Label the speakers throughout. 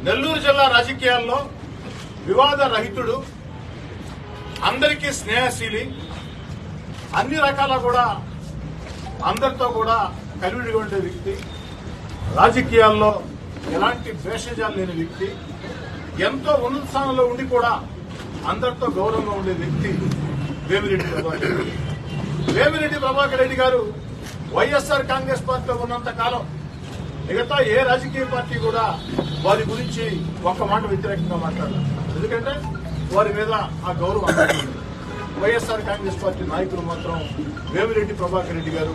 Speaker 1: నెల్లూరు జిల్లా రాజకీయాల్లో వివాద రహితుడు, అందరికీ స్నేహశీలి, అన్ని రకాల కూడా అందరితో కూడా కలివిడిగా ఉండే వ్యక్తి, రాజకీయాల్లో ఎలాంటి భేషజాలు లేని వ్యక్తి, ఎంతో ఉన్నత స్థానంలో ఉండి కూడా అందరితో గౌరవంగా ఉండే వ్యక్తి వేమిరెడ్డి ప్రభాకర్ రెడ్డి. వేమిరెడ్డి ప్రభాకర్ రెడ్డి గారు వైఎస్ఆర్ కాంగ్రెస్ పార్టీలో ఉన్నంత కాలం మిగతా ఏ రాజకీయ పార్టీ కూడా వారి గురించి ఒక్క మాట వ్యతిరేకంగా మాట్లాడారు. ఎందుకంటే వారి మీద ఆ గౌరవం అందరికీ. వైఎస్ఆర్ కాంగ్రెస్ పార్టీ నాయకులు మాత్రం వేమిరెడ్డి ప్రభాకర్ రెడ్డి గారు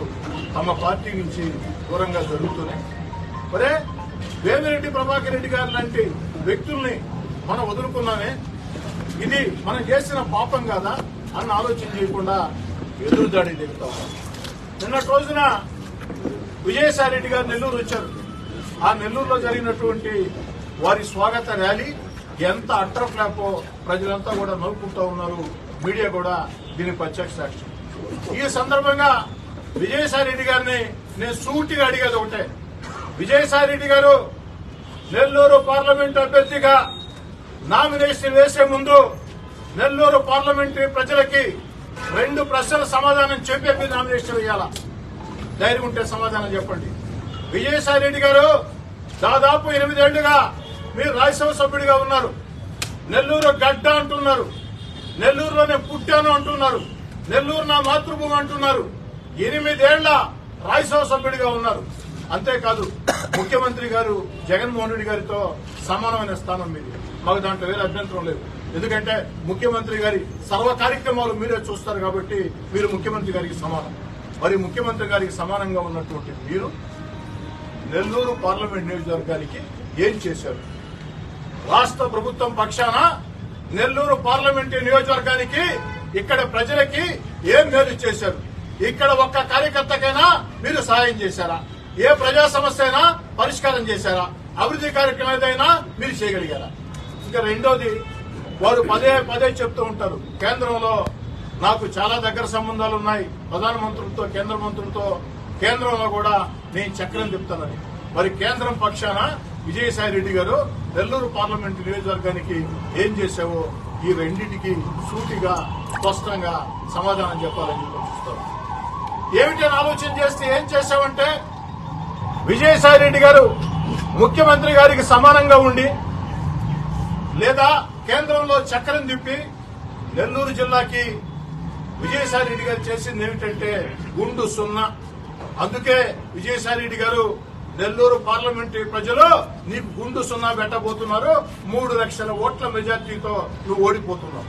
Speaker 1: తమ పార్టీ నుంచి దూరంగా జరుగుతున్నాయి. మరే వేమిరెడ్డి ప్రభాకర్ రెడ్డి గారు లాంటి వ్యక్తుల్ని మనం వదులుకున్నామే, ఇది మనం చేసిన పాపం కాదా అన్న ఆలోచన చేయకుండా ఎదురుదాడి దిగుతా ఉన్నాం. నిన్నటి రోజున విజయసాయి రెడ్డి గారు నెల్లూరు వచ్చారు. ఆ నెల్లూరులో జరిగినటువంటి వారి స్వాగత ర్యాలీ ఎంత అట్టర్ ఫ్లాపో ప్రజలంతా కూడా నవ్వుకుంటూ ఉన్నారు. మీడియా కూడా దీని ప్రత్యక్ష సాక్షి. ఈ సందర్భంగా విజయసాయి రెడ్డి గారిని నేను సూటిగా అడిగేది ఒకటే, విజయసాయి రెడ్డి గారు నెల్లూరు పార్లమెంటు అభ్యర్థిగా నామినేషన్ వేసే ముందు నెల్లూరు పార్లమెంటరీ ప్రజలకి 2 ప్రశ్నల సమాధానం చెప్పే మీరు నామినేషన్ వేయాలా? ధైర్యం ఉంటే సమాధానం చెప్పండి. విజయసాయి రెడ్డి గారు దాదాపు 8 ఏళ్లుగా మీరు రాజ్యసభ సభ్యుడిగా ఉన్నారు. నెల్లూరు గడ్డ అంటున్నారు, నెల్లూరులో నేను పుట్టాను అంటున్నారు, నెల్లూరు నా మాతృభూమి అంటున్నారు. 8 ఏళ్ల రాజ్యసభ సభ్యుడిగా ఉన్నారు. అంతేకాదు ముఖ్యమంత్రి గారు జగన్మోహన్ రెడ్డి గారితో సమానమైన స్థానం మీది. మాకు దాంట్లో వేరే అభ్యంతరం లేదు. ఎందుకంటే ముఖ్యమంత్రి గారి సర్వ కార్యక్రమాలు మీరే చూస్తారు కాబట్టి మీరు ముఖ్యమంత్రి గారికి సమానం. మరి ముఖ్యమంత్రి గారికి సమానంగా ఉన్నటువంటి మీరు నెల్లూరు పార్లమెంట్ నియోజకవర్గానికి ఏం చేశారు? రాష్ట్ర ప్రభుత్వం పక్షాన నెల్లూరు పార్లమెంటు నియోజకవర్గానికి ఇక్కడ ప్రజలకి ఏం మేలు చేశారు? ఇక్కడ ఒక్క కార్యకర్తకైనా మీరు సహాయం చేశారా? ఏ ప్రజా సమస్య అయినా పరిష్కారం చేశారా? అభివృద్ధి కార్యక్రమం ఏదైనా మీరు చేయగలిగారా? ఇంకా రెండోది, వారు పదే చెప్తూ ఉంటారు, కేంద్రంలో నాకు చాలా దగ్గర సంబంధాలు ఉన్నాయి ప్రధానమంత్రులతో, కేంద్ర మంత్రులతో, కేంద్రంలో కూడా నేను చక్రం తిప్పుతానని. మరి కేంద్రం పక్షాన విజయసాయి రెడ్డి గారు నెల్లూరు పార్లమెంటు నియోజకవర్గానికి ఏం చేశావో ఈ రెండింటికి సూటిగా స్పష్టంగా సమాధానం చెప్పాలని చూస్తారు. ఏమిటని ఆలోచన చేస్తే ఏం చేశావంటే, విజయసాయి రెడ్డి గారు ముఖ్యమంత్రి గారికి సమానంగా ఉండి లేదా కేంద్రంలో చక్రం తిప్పి నెల్లూరు జిల్లాకి విజయసాయి రెడ్డి గారు చేసింది ఏమిటంటే గుండు సున్నా. అందుకే విజయసాయి రెడ్డి గారు నెల్లూరు పార్లమెంటు ప్రజలు నీకు గుండు సున్నా పెట్టబోతున్నారు. 3 లక్షల ఓట్ల మెజార్టీతో నువ్వు ఓడిపోతున్నావు.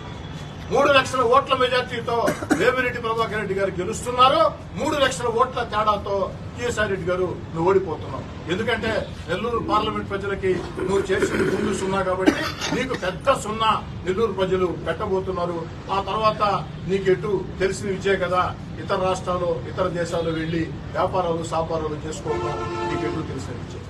Speaker 1: 3 లక్షల ఓట్ల మెజార్టీతో వేమిరెడ్డి ప్రభాకర్ రెడ్డి గారు గెలుస్తున్నారు. 3 లక్షల ఓట్ల తేడాతో విజయసాయి రెడ్డి గారు నువ్వు ఓడిపోతున్నావు. ఎందుకంటే నెల్లూరు పార్లమెంట్ ప్రజలకి నువ్వు చేసిన గుండు సున్నా కాబట్టి నీకు పెద్ద సున్నా నెల్లూరు ప్రజలు పెట్టబోతున్నారు. ఆ తర్వాత నీకెటు తెలిసిన విజయ కదా, ఇతర రాష్ట్రాలు ఇతర దేశాలు వెళ్లి వ్యాపారాలు సాపారాలు చేసుకోవడం నీకెటు తెలిసిన విజయం.